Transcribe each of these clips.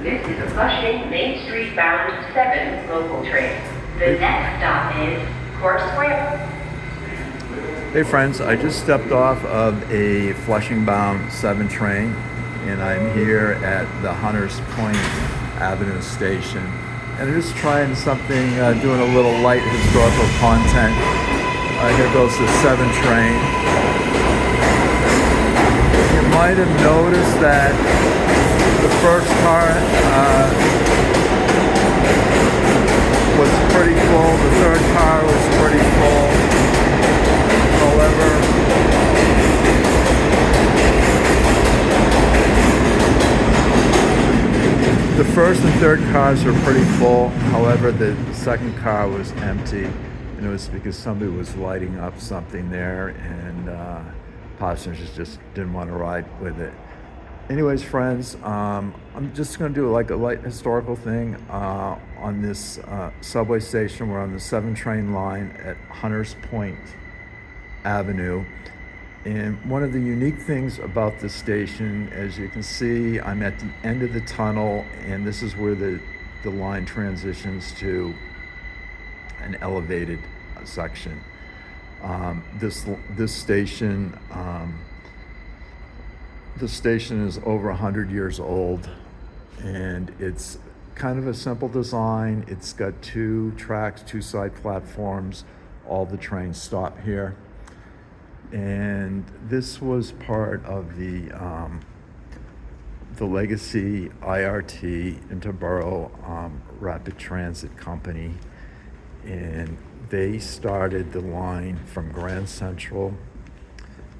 This is a Flushing Main Street bound 7 local train. The next stop is Court Square. Hey friends, I just stepped off of a Flushing bound 7 train and I'm here at the Hunters Point Avenue station. And I'm just trying something, doing a little light historical content. Here goes the 7 train. You might have noticed that the first car was pretty full, the third car was pretty full. However, the first and third cars were pretty full. However, the second car was empty, and it was because somebody was lighting up something there, and passengers just didn't want to ride with it. Anyways, friends, I'm just going to do like a light historical thing on this subway station. We're on the 7 train line at Hunters Point Avenue. And one of the unique things about this station, as you can see, I'm at the end of the tunnel, and this is where the line transitions to an elevated section. This station is over 100 years old, and it's kind of a simple design. It's got 2 tracks, 2 side platforms. All the trains stop here. And this was part of the legacy IRT Interborough Rapid Transit Company, and they started the line from Grand Central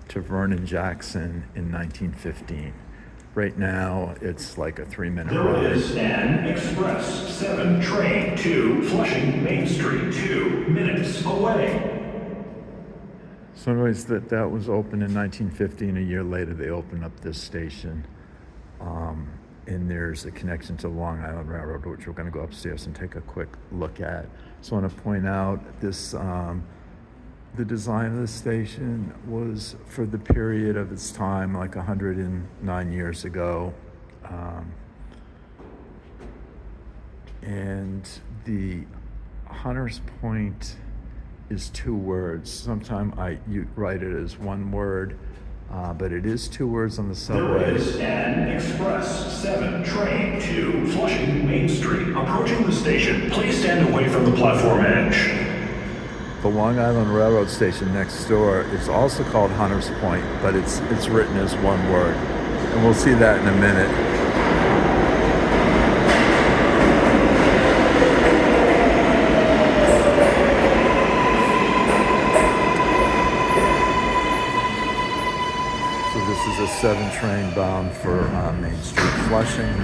to Vernon Jackson in 1915. Right now, it's like a 3-minute ride. There is an Express 7 train to Flushing Main Street, 2 minutes away. So anyways, that was opened in 1915. A year later, they opened up this station. And there's a connection to the Long Island Railroad, which we're going to go upstairs and take a quick look at. So I want to point out this, the design of the station was for the period of its time, like 109 years ago. And the Hunters Point is 2 words. Sometimes you write it as 1 word, but it is 2 words on the subway. There is an Express 7 train to Flushing Main Street. Approaching the station, please stand away from the platform edge. The Long Island Railroad station next door is also called Hunters Point, but it's written as 1 word. And we'll see that in a minute. This is a 7 train bound for Main Street, Flushing.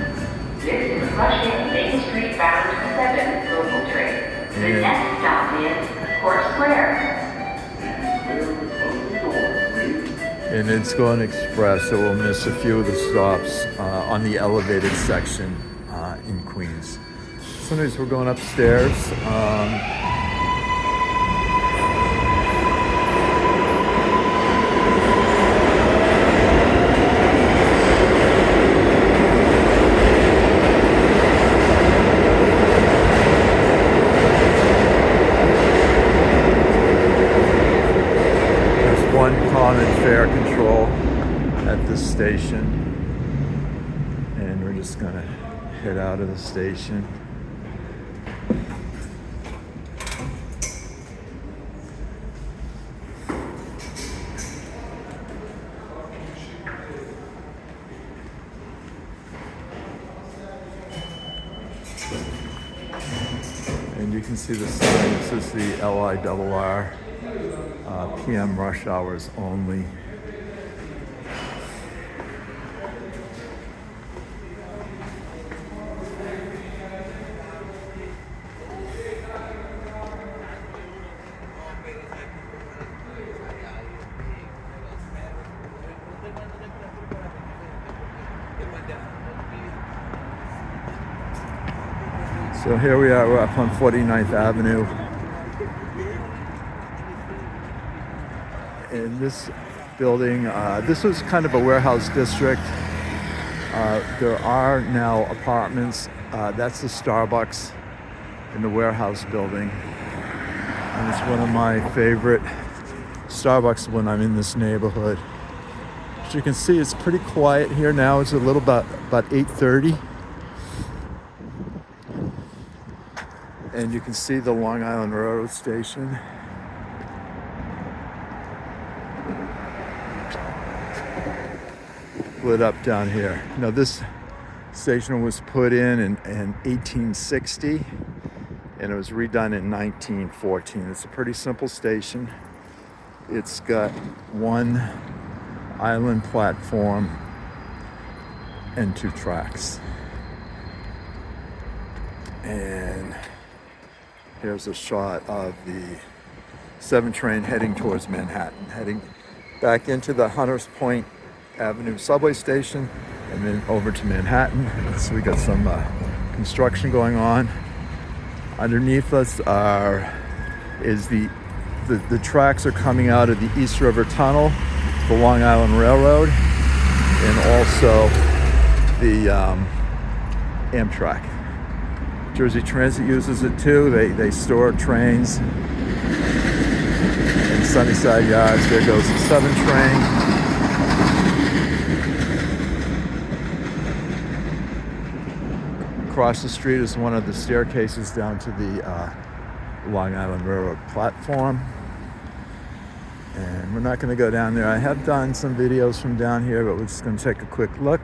This is Flushing Main Street bound 7 local train. The next stop is Court Square. And it's going express, so we'll miss a few of the stops on the elevated section in Queens. So anyways, we're going upstairs. Fare control at this station, and we're just gonna head out of the station. And you can see the sign. This is the LIRR. PM rush hours only. So here we are, we're up on 49th Avenue. In this building, this was kind of a warehouse district. There are now apartments. That's the Starbucks in the warehouse building. And it's one of my favorite Starbucks when I'm in this neighborhood. As you can see, it's pretty quiet here now. It's a little about 8:30. And you can see the Long Island Railroad Station. Lit up down here. Now this station was put in 1860 and it was redone in 1914. It's a pretty simple station. It's got one island platform and 2 tracks. And here's a shot of the 7 train heading towards Manhattan, heading back into the Hunters Point Avenue subway station and then over to Manhattan. So we got some construction going on. Underneath us is the tracks are coming out of the East River Tunnel, the Long Island Railroad, and also the Amtrak. Jersey Transit uses it too. They store trains in Sunnyside Yards. There goes the 7 train. Across the street is one of the staircases down to the Long Island Railroad platform. And we're not going to go down there. I have done some videos from down here, but we're just going to take a quick look.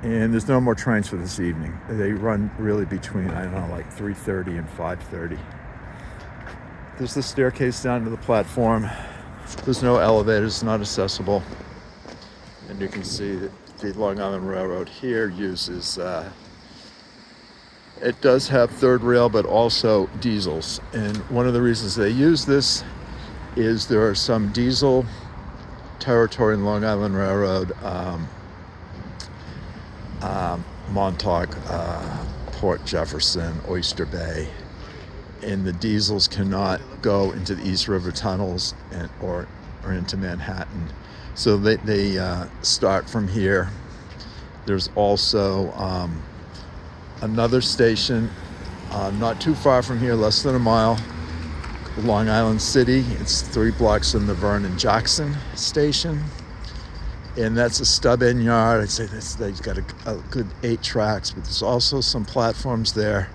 And there's no more trains for this evening. They run really between, I don't know, like 3:30 and 5:30. There's the staircase down to the platform. There's no elevators, it's not accessible. And you can see that the Long Island Railroad here uses, it does have third rail, but also diesels. And one of the reasons they use this is there are some diesel territory in Long Island Railroad, Montauk, Port Jefferson, Oyster Bay, and the diesels cannot go into the East River tunnels or into Manhattan. So they start from here. There's also another station not too far from here, less than a mile, Long Island City. It's 3 blocks from the Vernon Jackson station. And that's a stub end yard. I'd say they've got a good 8 tracks, but there's also some platforms there.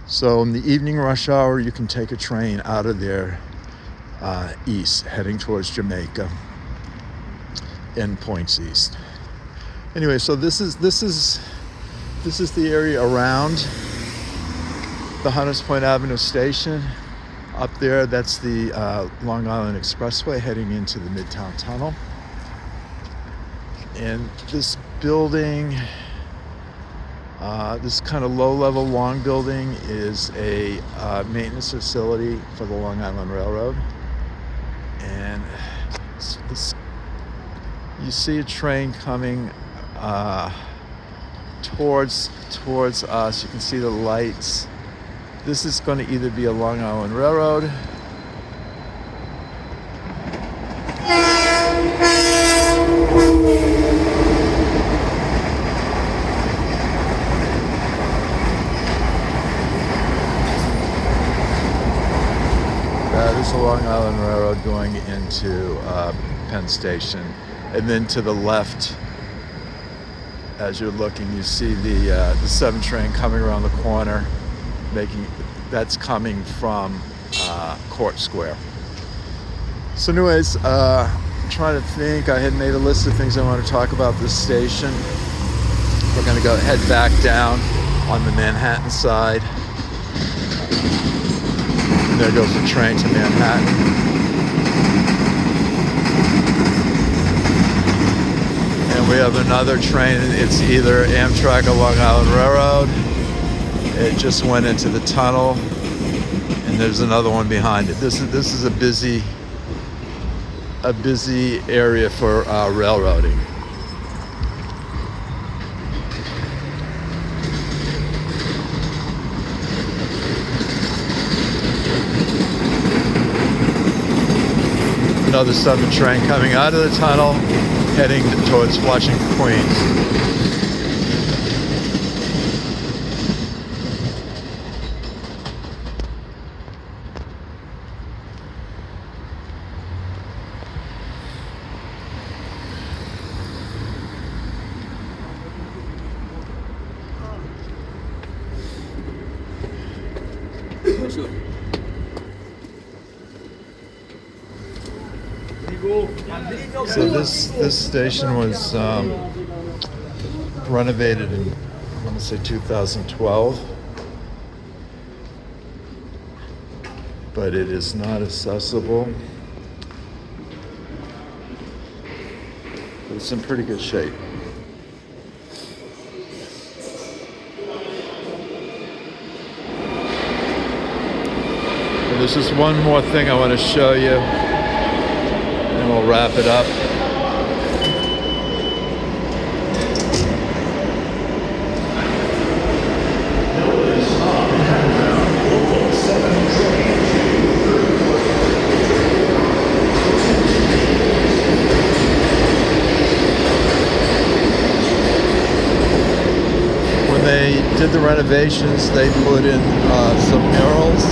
So in the evening rush hour, you can take a train out of there east, heading towards Jamaica and points east. Anyway, so this is the area around the Hunters Point Avenue station. Up there, that's the Long Island Expressway heading into the Midtown Tunnel. And this building, this kind of low-level long building, is a maintenance facility for the Long Island Railroad. And you see a train coming towards us. You can see the lights. This is going to either be a Long Island Railroad There's a Long Island Railroad going into Penn Station. And then to the left, as you're looking, you see the 7 train coming around the corner, that's coming from Court Square. So anyways, I'm trying to think. I had made a list of things I want to talk about this station. We're going to head back down on the Manhattan side. And there goes the train to Manhattan. And we have another train. It's either Amtrak or Long Island Railroad. It just went into the tunnel, and there's another one behind it. This is a busy area for railroading. Another 7 train coming out of the tunnel. heading towards Flushing, Queens. So this station was renovated in, I want to say 2012, but it is not accessible. But it's in pretty good shape. And there's just one more thing I want to show you, and we'll wrap it up. When they did the renovations, they put in some murals.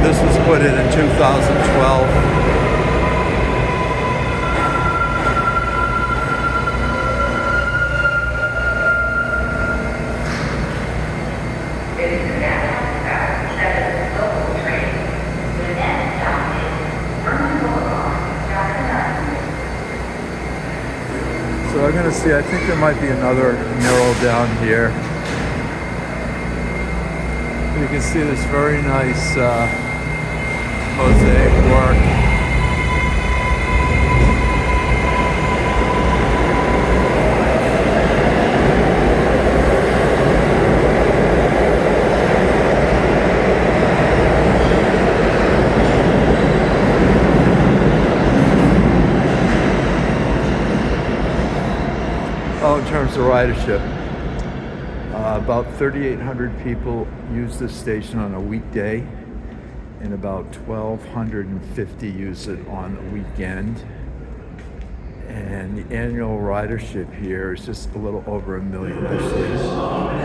This was put in 2012. So I'm gonna see, I think there might be another mural down here. You can see this very nice mosaic work. Oh, in terms of ridership, about 3,800 people use this station on a weekday, and about 1,250 use it on the weekend. And the annual ridership here is just a little over 1 million, actually,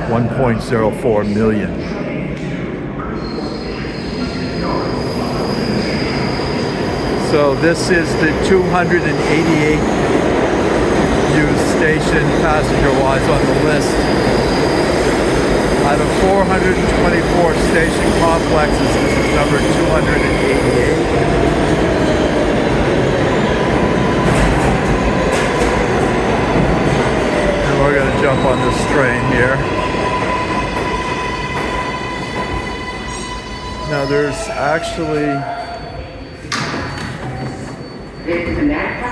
1.04 million. So this is the 288 used station passenger-wise on the list. Out of 424 station complexes, this is number 288. And we're going to jump on this train here. Now there's actually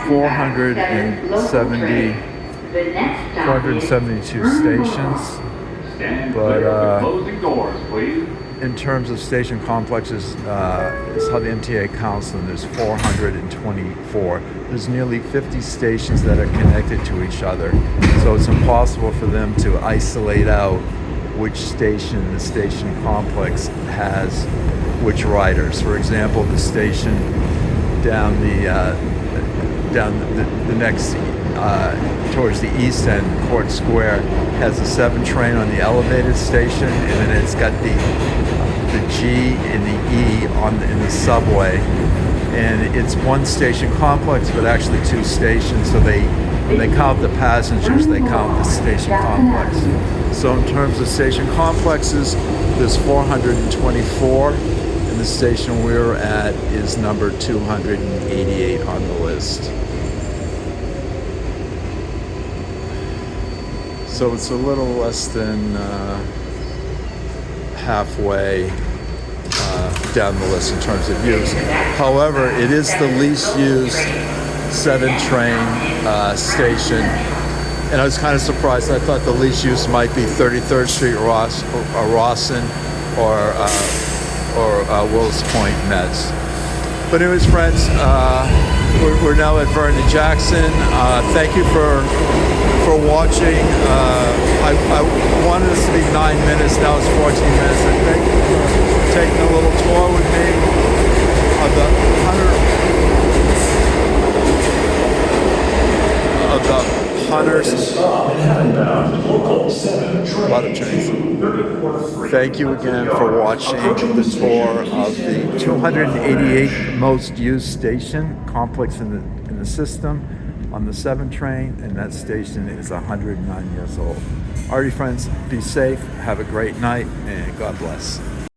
472 stations. But in terms of station complexes, it's how the MTA counts them. There's 424. There's nearly 50 stations that are connected to each other. So it's impossible for them to isolate out which station the station complex has which riders. For example, the station down the next towards the east end, Court Square, has a 7 train on the elevated station, and then it's got the G and the E in the subway, and it's one station complex, but actually 2 stations. So when they count the passengers, they count the station complex. So in terms of station complexes, there's 424, and the station we're at is number 288 on the list. So it's a little less than halfway down the list in terms of use. However, it is the least used 7 train station, and I was kind of surprised. I thought the least used might be 33rd Street, Rawson, or Willis Point, Mets. But anyways, friends, we're now at Vernon Jackson. Thank you for for watching. I wanted this to be 9 minutes. Now it's 14 minutes. And thank you for taking a little tour with me of the 100 Stop and heavenbound. Local 7 train Lot of trains. to 34th Street. Thank you again for watching the tour of the 288th most used station complex in the system on the 7 train, and that station is 109 years old. Alrighty, friends, be safe, have a great night, and God bless.